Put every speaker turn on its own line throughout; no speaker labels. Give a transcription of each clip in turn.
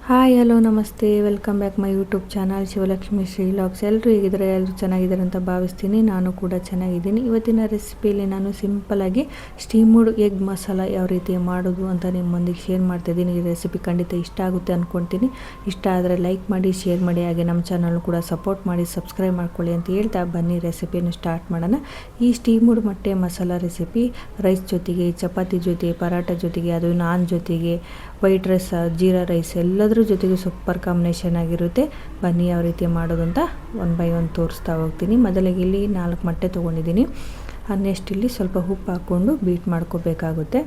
Hi hello ನಮಸ್ತೆ welcome back my YouTube channel Shivalakshmi Shri vlogs. ಎಲ್ಲರೂ ಹೇಗಿದ್ದಾರೆ? ಎಲ್ಲರೂ ಚೆನ್ನಾಗಿದ್ದಾರೆ ಅಂತ ಭಾವಿಸ್ತೀನಿ. ನಾನು ಕೂಡ ಚೆನ್ನಾಗಿದ್ದೀನಿ. ಇವತ್ತಿನ ರೆಸಿಪಿಯಲ್ಲಿ ನಾನು ಸಿಂಪಲಾಗಿ ಸ್ಟೀಮ್ಡ್ ಎಗ್ ಮಸಾಲ ಯಾವ ರೀತಿ ಮಾಡೋದು ಅಂತ ನಿಮ್ಮೊಂದಿಗೆ ಶೇರ್ ಮಾಡ್ತಾಯಿದ್ದೀನಿ. ಈ ರೆಸಿಪಿ ಖಂಡಿತ ಇಷ್ಟ ಆಗುತ್ತೆ ಅಂದ್ಕೊಳ್ತೀನಿ. ಇಷ್ಟ ಆದರೆ ಲೈಕ್ ಮಾಡಿ, ಶೇರ್ ಮಾಡಿ, ಹಾಗೆ ನಮ್ಮ ಚಾನಲ್ ಕೂಡ ಸಪೋರ್ಟ್ ಮಾಡಿ, ಸಬ್ಸ್ಕ್ರೈಬ್ ಮಾಡ್ಕೊಳ್ಳಿ ಅಂತ ಹೇಳ್ತಾ ಬನ್ನಿ ರೆಸಿಪಿಯನ್ನು ಸ್ಟಾರ್ಟ್ ಮಾಡೋಣ. ಈ ಸ್ಟೀಮ್ಡ್ ಮೊಟ್ಟೆ ಮಸಾಲ ರೆಸಿಪಿ ರೈಸ್ ಜೊತೆಗೆ, ಚಪಾತಿ ಜೊತೆ, ಪರಾಟ ಜೊತೆಗೆ, ಅದು ನಾನ್ ಜೊತೆಗೆ, ವೈಟ್ ರೈಸ್, ಜೀರಾ ರೈಸ್ ಎಲ್ಲದರ ಜೊತೆಗೆ ಸೂಪರ್ ಕಾಂಬಿನೇಷನ್ ಆಗಿರುತ್ತೆ. ಬನ್ನಿ ಯಾವ ರೀತಿ ಮಾಡೋದು ಅಂತ ಒನ್ ಬೈ ಒನ್ ತೋರಿಸ್ತಾ ಹೋಗ್ತೀನಿ. ಮೊದಲಿಗೆ ಇಲ್ಲಿ 4 ಮೊಟ್ಟೆ ತೊಗೊಂಡಿದ್ದೀನಿ. ನೆಕ್ಸ್ಟ್ ಇಲ್ಲಿ ಸ್ವಲ್ಪ ಉಪ್ಪು ಹಾಕ್ಕೊಂಡು ಬೀಟ್ ಮಾಡ್ಕೋಬೇಕಾಗುತ್ತೆ.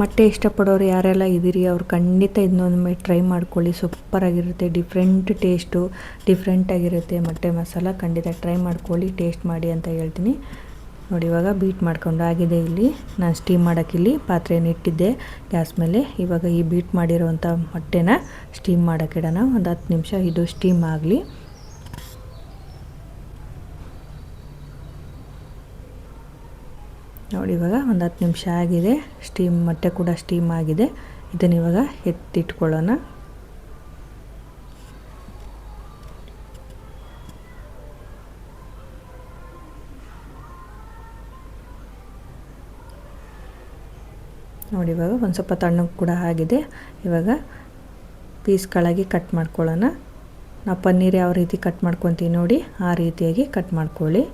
ಮೊಟ್ಟೆ ಇಷ್ಟಪಡೋರು ಯಾರೆಲ್ಲ ಇದ್ದೀರಿ ಅವ್ರು ಖಂಡಿತ ಇದನ್ನೊಂದು ಟ್ರೈ ಮಾಡ್ಕೊಳ್ಳಿ. ಸೂಪರಾಗಿರುತ್ತೆ, ಡಿಫ್ರೆಂಟ್ ಟೇಸ್ಟು, ಡಿಫ್ರೆಂಟಾಗಿರುತ್ತೆ ಮೊಟ್ಟೆ ಮಸಾಲ. ಖಂಡಿತ ಟ್ರೈ ಮಾಡ್ಕೊಳ್ಳಿ, ಟೇಸ್ಟ್ ಮಾಡಿ ಅಂತ ಹೇಳ್ತೀನಿ. ನೋಡಿ, ಇವಾಗ ಬೀಟ್ ಮಾಡ್ಕೊಂಡು ಆಗಿದೆ. ಇಲ್ಲಿ ನಾನು ಸ್ಟೀಮ್ ಮಾಡೋಕ್ಕಿಲ್ಲಿ ಪಾತ್ರೆಯನ್ನು ಇಟ್ಟಿದ್ದೆ ಗ್ಯಾಸ್ ಮೇಲೆ. ಇವಾಗ ಈ ಬೀಟ್ ಮಾಡಿರೋವಂಥ ಮೊಟ್ಟೆನ ಸ್ಟೀಮ್ ಮಾಡೋಕ್ಕಿಡೋಣ. ಒಂದು 10 ನಿಮಿಷ ಇದು ಸ್ಟೀಮ್ ಆಗಲಿ. ನೋಡಿ, ಇವಾಗ ಒಂದು 10 ನಿಮಿಷ ಆಗಿದೆ. ಮೊಟ್ಟೆ ಕೂಡ ಸ್ಟೀಮ್ ಆಗಿದೆ. ಇದನ್ನು ಇವಾಗ ಎತ್ತಿಟ್ಕೊಳ್ಳೋಣ. ನೋಡಿ, ಇವಾಗ ಒಂದು ಸ್ವಲ್ಪ ತಣ್ಣಗೆ ಕೂಡ ಆಗಿದೆ. ಇವಾಗ ಪೀಸ್ಗಳಾಗಿ ಕಟ್ ಮಾಡ್ಕೊಳ್ಳೋಣ. ನಾವು ಪನ್ನೀರ್ ಯಾವ ರೀತಿ ಕಟ್ ಮಾಡ್ಕೊತೀವಿ ನೋಡಿ, ಆ ರೀತಿಯಾಗಿ ಕಟ್ ಮಾಡ್ಕೊಳ್ಳಿ.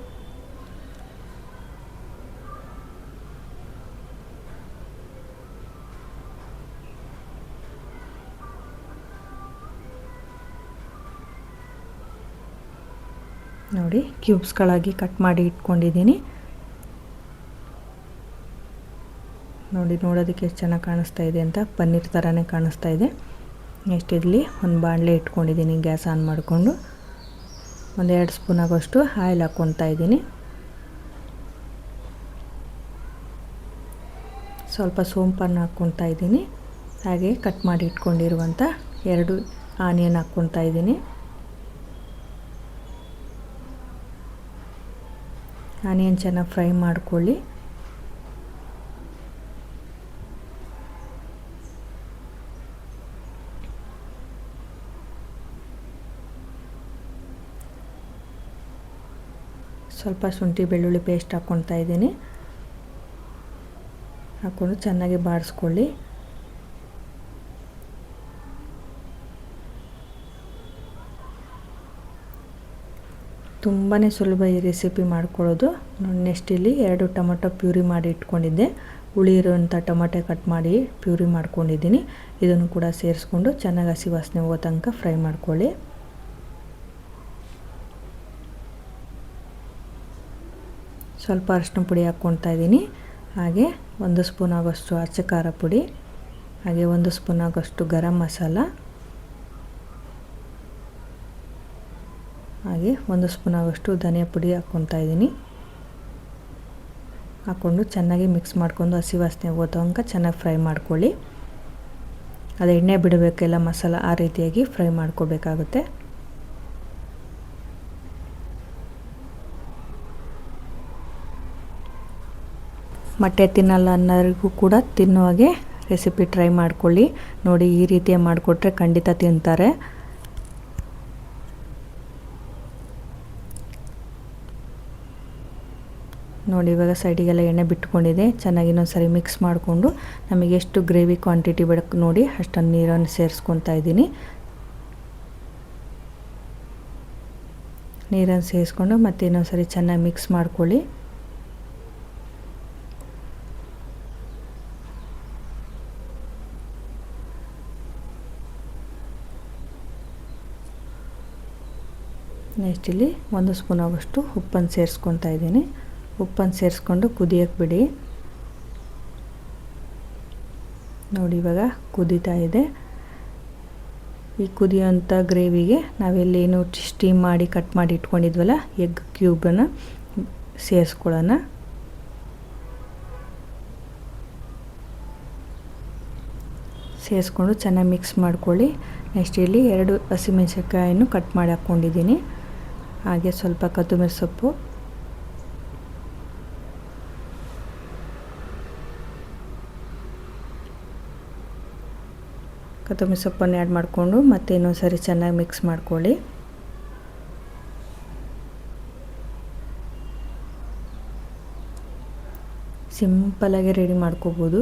ನೋಡಿ, ಕ್ಯೂಬ್ಸ್ಗಳಾಗಿ ಕಟ್ ಮಾಡಿ ಇಟ್ಕೊಂಡಿದ್ದೀನಿ. ನೋಡಿ, ನೋಡೋದಕ್ಕೆ ಎಷ್ಟು ಚೆನ್ನಾಗಿ ಕಾಣಿಸ್ತಾ ಇದೆ ಅಂತ, ಪನ್ನೀರ್ ಥರನೇ ಕಾಣಿಸ್ತಾ ಇದೆ. ನೆಕ್ಸ್ಟ್ ಇಲ್ಲಿ ಒಂದು ಬಾಣಲೆ ಇಟ್ಕೊಂಡಿದ್ದೀನಿ. ಗ್ಯಾಸ್ ಆನ್ ಮಾಡಿಕೊಂಡು ಒಂದು 2 ಸ್ಪೂನ್ ಆಗೋಷ್ಟು ಆಯಿಲ್ ಹಾಕ್ಕೊತಾ ಇದ್ದೀನಿ. ಸ್ವಲ್ಪ ಸೋಂಪನ್ನು ಹಾಕ್ಕೊತಾ ಇದ್ದೀನಿ. ಹಾಗೆ ಕಟ್ ಮಾಡಿ ಇಟ್ಕೊಂಡಿರುವಂಥ 2 ಆನಿಯನ್ ಹಾಕ್ಕೊತಾ ಇದ್ದೀನಿ. ಆನಿಯನ್ ಚೆನ್ನಾಗಿ ಫ್ರೈ ಮಾಡ್ಕೊಳ್ಳಿ. ಸ್ವಲ್ಪ ಶುಂಠಿ ಬೆಳ್ಳುಳ್ಳಿ ಪೇಸ್ಟ್ ಹಾಕ್ಕೊತಾ ಇದ್ದೀನಿ. ಹಾಕ್ಕೊಂಡು ಚೆನ್ನಾಗಿ ಬಾಡಿಸ್ಕೊಳ್ಳಿ. ತುಂಬಾ ಸುಲಭ ಈ ರೆಸಿಪಿ ಮಾಡ್ಕೊಳ್ಳೋದು. ನೆಕ್ಸ್ಟ್ ಇಲ್ಲಿ 2 ಟೊಮೊಟೊ ಪ್ಯೂರಿ ಮಾಡಿ ಇಟ್ಕೊಂಡಿದ್ದೆ. ಹುಳಿ ಇರುವಂಥ ಟೊಮೊಟೊ ಕಟ್ ಮಾಡಿ ಪ್ಯೂರಿ ಮಾಡ್ಕೊಂಡಿದ್ದೀನಿ. ಇದನ್ನು ಕೂಡ ಸೇರಿಸ್ಕೊಂಡು ಚೆನ್ನಾಗಿ ಹಸಿ ವಾಸನೆ ಹೋಗೋ ತನಕ ಫ್ರೈ ಮಾಡ್ಕೊಳ್ಳಿ. ಸ್ವಲ್ಪ ಅರಿಶಿನ ಪುಡಿ ಹಾಕ್ಕೊತಾ ಇದ್ದೀನಿ. ಹಾಗೆ 1 ಸ್ಪೂನ್ ಆಗೋಷ್ಟು ಅಚ್ಚ ಖಾರ ಪುಡಿ, ಹಾಗೆ 1 ಸ್ಪೂನ್ ಆಗೋಷ್ಟು ಗರಂ ಮಸಾಲ, ಹಾಗೆ 1 ಸ್ಪೂನ್ ಆಗೋಷ್ಟು ಧನಿಯಾ ಪುಡಿ ಹಾಕ್ಕೊತಾ ಇದ್ದೀನಿ. ಹಾಕ್ಕೊಂಡು ಚೆನ್ನಾಗಿ ಮಿಕ್ಸ್ ಮಾಡ್ಕೊಂಡು ಹಸಿ ವಾಸನೆ ಹೋಗೋ ತನಕ ಚೆನ್ನಾಗಿ ಫ್ರೈ ಮಾಡ್ಕೊಳ್ಳಿ. ಅದು ಎಣ್ಣೆ ಬಿಡಬೇಕೆಲ್ಲ ಮಸಾಲ, ಆ ರೀತಿಯಾಗಿ ಫ್ರೈ ಮಾಡ್ಕೋಬೇಕಾಗುತ್ತೆ. ಮೊಟ್ಟೆ ತಿನ್ನಲ್ಲ ಅನ್ನೋರಿಗೂ ಕೂಡ ತಿನ್ನೋ ಹಾಗೆ ರೆಸಿಪಿ ಟ್ರೈ ಮಾಡ್ಕೊಳ್ಳಿ. ನೋಡಿ, ಈ ರೀತಿಯ ಮಾಡಿಕೊಟ್ರೆ ಖಂಡಿತ ತಿಂತಾರೆ. ನೋಡಿ, ಇವಾಗ ಸೈಡಿಗೆಲ್ಲ ಎಣ್ಣೆ ಬಿಟ್ಕೊಂಡಿದೆ. ಚೆನ್ನಾಗಿ ಇನ್ನೊಂದ್ಸರಿ ಮಿಕ್ಸ್ ಮಾಡಿಕೊಂಡು ನಮಗೆ ಎಷ್ಟು ಗ್ರೇವಿ ಕ್ವಾಂಟಿಟಿ ಬೇಕು ನೋಡಿ ಅಷ್ಟನ್ನು ನೀರನ್ನು ಸೇರಿಸ್ಕೊತಾ ಇದ್ದೀನಿ. ನೀರನ್ನು ಸೇರಿಸ್ಕೊಂಡು ಮತ್ತೆ ಇನ್ನೊಂದ್ಸರಿ ಚೆನ್ನಾಗಿ ಮಿಕ್ಸ್ ಮಾಡ್ಕೊಳ್ಳಿ. ನೆಕ್ಸ್ಟ್ ಇಲ್ಲಿ 1 ಸ್ಪೂನ್ ಆಗೋಷ್ಟು ಉಪ್ಪನ್ನು ಸೇರಿಸ್ಕೊತಾ ಇದ್ದೀನಿ. ಉಪ್ಪನ್ನು ಸೇರಿಸ್ಕೊಂಡು ಕುದಿಯೋಕ್ಕೆ ಬಿಡಿ. ನೋಡಿ, ಇವಾಗ ಕುದೀತಾ ಇದೆ. ಈ ಕುದಿಯೋಂಥ ಗ್ರೇವಿಗೆ ನಾವೆಲ್ಲೇನು ಸ್ಟೀಮ್ ಮಾಡಿ ಕಟ್ ಮಾಡಿ ಇಟ್ಕೊಂಡಿದ್ವಲ್ಲ ಎಗ್ ಕ್ಯೂಬನ್ನು ಸೇರಿಸ್ಕೊಳ್ಳೋಣ. ಸೇರಿಸ್ಕೊಂಡು ಚೆನ್ನಾಗಿ ಮಿಕ್ಸ್ ಮಾಡ್ಕೊಳ್ಳಿ. ನೆಕ್ಸ್ಟ್ ಇಲ್ಲಿ 2 ಹಸಿಮೆಣಸಿನಕಾಯನ್ನು ಕಟ್ ಮಾಡಿ ಹಾಕ್ಕೊಂಡಿದ್ದೀನಿ. ಹಾಗೆ ಸ್ವಲ್ಪ ಕೊತ್ತಂಬರಿ ಸೊಪ್ಪು, ಕೊತ್ತಂಬರಿ ಸೊಪ್ಪನ್ನು ಆ್ಯಡ್ ಮಾಡಿಕೊಂಡು ಮತ್ತೆ ಇನ್ನೊಂದು ಸರಿ ಚೆನ್ನಾಗಿ ಮಿಕ್ಸ್ ಮಾಡ್ಕೊಳ್ಳಿ. ಸಿಂಪಲಾಗಿ ರೆಡಿ ಮಾಡ್ಕೋಬೋದು.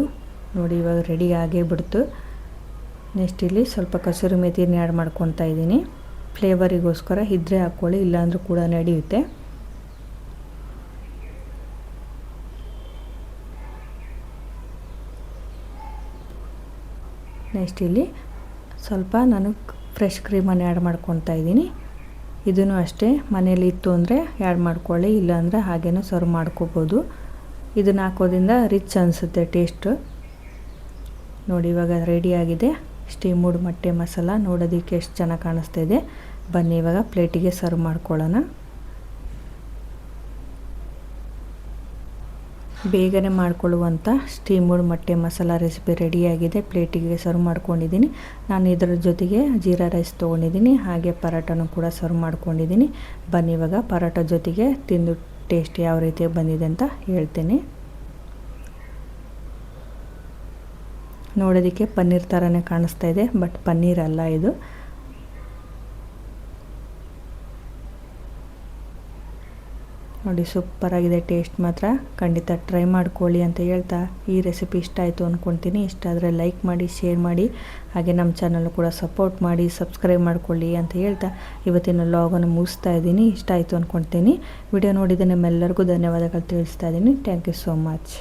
ನೋಡಿ ಇವಾಗ ರೆಡಿ ಆಗೇ ಬಿಡ್ತು. ನೆಕ್ಸ್ಟ್ ಇಲ್ಲಿ ಸ್ವಲ್ಪ ಕಸೂರಿ ಮೆಥಿನ ಆ್ಯಡ್ ಮಾಡ್ಕೊತಾ ಇದ್ದೀನಿ. ಫ್ಲೇವರಿಗೋಸ್ಕರ ಇದ್ದರೆ ಹಾಕ್ಕೊಳ್ಳಿ, ಇಲ್ಲಾಂದ್ರೂ ಕೂಡ ನಡೆಯುತ್ತೆ. ನೆಕ್ಸ್ಟ್ ಇಲ್ಲಿ ಸ್ವಲ್ಪ ನಾನು ಫ್ರೆಶ್ ಕ್ರೀಮನ್ನು ಆ್ಯಡ್ ಮಾಡ್ಕೊತಾ ಇದ್ದೀನಿ. ಇದನ್ನು ಅಷ್ಟೇ ಮನೇಲಿ ಇತ್ತು ಅಂದರೆ ಆ್ಯಡ್ ಮಾಡ್ಕೊಳ್ಳಿ, ಇಲ್ಲಾಂದರೆ ಹಾಗೇನೂ ಸರ್ವ್ ಮಾಡ್ಕೋಬೋದು. ಇದನ್ನು ಹಾಕೋದ್ರಿಂದ ರಿಚ್ ಅನಿಸುತ್ತೆ ಟೇಸ್ಟು. ನೋಡಿ ಇವಾಗ ರೆಡಿಯಾಗಿದೆ ಸ್ಟೀಮ್ಡ್ ಮೊಟ್ಟೆ ಮಸಾಲ. ನೋಡೋದಕ್ಕೆ ಎಷ್ಟು ಚೆನ್ನಾಗಿ ಕಾಣಿಸ್ತಾ ಇದೆ. ಬನ್ನಿ ಇವಾಗ ಪ್ಲೇಟಿಗೆ ಸರ್ವ್ ಮಾಡ್ಕೊಳ್ಳೋಣ. ಬೇಗನೆ ಮಾಡ್ಕೊಳ್ಳುವಂಥ ಸ್ಟೀಮ್ಡ್ ಮೊಟ್ಟೆ ಮಸಾಲ ರೆಸಿಪಿ ರೆಡಿಯಾಗಿದೆ. ಪ್ಲೇಟಿಗೆ ಸರ್ವ್ ಮಾಡ್ಕೊಂಡಿದ್ದೀನಿ. ನಾನು ಇದರ ಜೊತೆಗೆ ಜೀರಾ ರೈಸ್ ತೊಗೊಂಡಿದ್ದೀನಿ, ಹಾಗೆ ಪರೋಟನೂ ಕೂಡ ಸರ್ವ್ ಮಾಡ್ಕೊಂಡಿದ್ದೀನಿ. ಬನ್ನಿ ಇವಾಗ ಪರೋಟ ಜೊತೆಗೆ ತಿಂದು ಟೇಸ್ಟ್ ಯಾವ ರೀತಿ ಬಂದಿದೆ ಅಂತ ಹೇಳ್ತೀನಿ. ನೋಡೋದಕ್ಕೆ ಪನ್ನೀರ್ ಥರನೇ ಕಾಣಿಸ್ತಾ ಇದೆ, ಬಟ್ ಪನ್ನೀರ್ ಅಲ್ಲ ಇದು. ನೋಡಿ ಸೂಪರಾಗಿದೆ. ಟೇಸ್ಟ್ ಮಾತ್ರ ಖಂಡಿತ ಟ್ರೈ ಮಾಡ್ಕೊಳ್ಳಿ ಅಂತ ಹೇಳ್ತಾ ಈ ರೆಸಿಪಿ ಇಷ್ಟ ಆಯಿತು ಅಂದ್ಕೊಳ್ತೀನಿ. ಇಷ್ಟ ಆದರೆ ಲೈಕ್ ಮಾಡಿ, ಶೇರ್ ಮಾಡಿ, ಹಾಗೆ ನಮ್ಮ ಚಾನಲ್ಲು ಕೂಡ ಸಪೋರ್ಟ್ ಮಾಡಿ, ಸಬ್ಸ್ಕ್ರೈಬ್ ಮಾಡ್ಕೊಳ್ಳಿ ಅಂತ ಹೇಳ್ತಾ ಇವತ್ತಿನ ವ್ಲಾಗನ್ನು ಮುಗಿಸ್ತಾ ಇದ್ದೀನಿ. ಇಷ್ಟ ಆಯಿತು ಅಂದ್ಕೊಳ್ತೀನಿ. ವಿಡಿಯೋ ನೋಡಿದ ನಿಮ್ಮೆಲ್ಲರಿಗೂ ಧನ್ಯವಾದಗಳು ತಿಳಿಸ್ತಾ ಇದ್ದೀನಿ. Thank you so much.